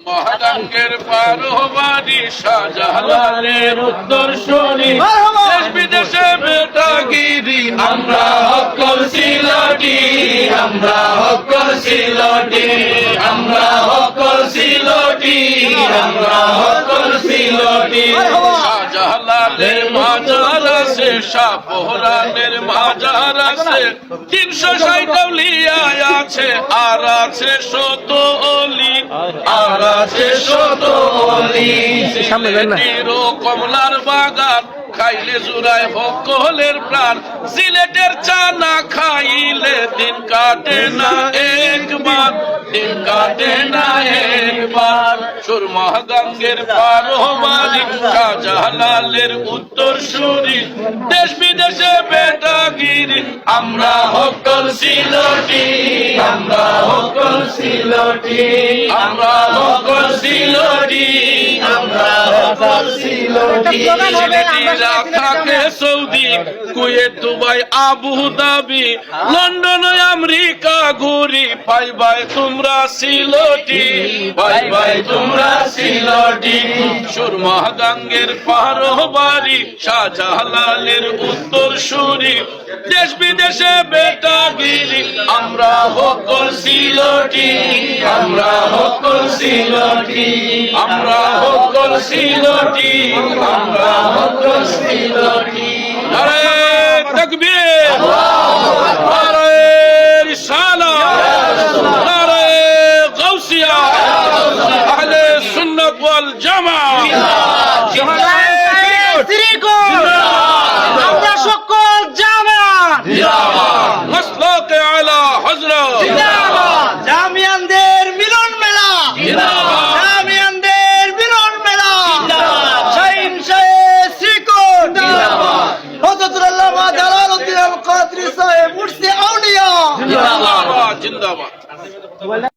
মহাগাঙ্গের পারোবারি শাহজালালের উত্তরসূরি দেশ বিদেশে বেটাগিরি আমরা হক্কর সিলটি আমরা হক্কর সিলটি আমরা হক্কর সিলটি আমরা হক্কর সিলটি শাহজালালের মাজার আছে শাহপরানের মাজার আছে 360 আউলিয়া আছে আর আছে শত অলি আর আছে শত অলি সিলেটেরও কমলার বাগান খাইলে জুড়ায় হকলের প্রাণ সিলেটের চা না খাইলে দিন কাটে না একবার দিন কাটে না একবার সুরমাগাঙ্গের পারোবারি শাহজালালের উত্তরসূরি দেশ বিদেশে বেটাগিরি আমরা হক্কর সিলটি আমরা হক্কর সিলটি আমরা হক্কর সিলটি আমরা হক্কর সিলটি সিলেটিরা থাকে Saudi Kuwait Dubai Abu Dhabi London America ঘুরি ভাই ভাই তোমরা সিলটি ভাই ভাই তোমরা সিলটি সুরমাগাঙ্গের পারোবারি শাহজালালের উত্তরসূরি দেশ বিদেশে বেটাগিরি আমরা হক্কর সিলটি আমরা হক্কর সিলটি আমরা হক্কর সিলটি আমরা হক্কর সিলটি নারে তাকবীর নারে রিসালাত নারে গাউসিয়া আহলে সুন্নাত ওয়াল জামাআহ আমরা সকল জামাত মাসলাকে আলা হযরত জামিয়ানদের মিলন মেলা জামিয়ানদের মিলন মেলা শাহিন শাহ শ্রীকোট হযরত আল্লামা জালালউদ্দিন আল কাদরি সাহেব মুর্শিদ আউলিয়া জিন্দাবাদ জিন্দাবাদ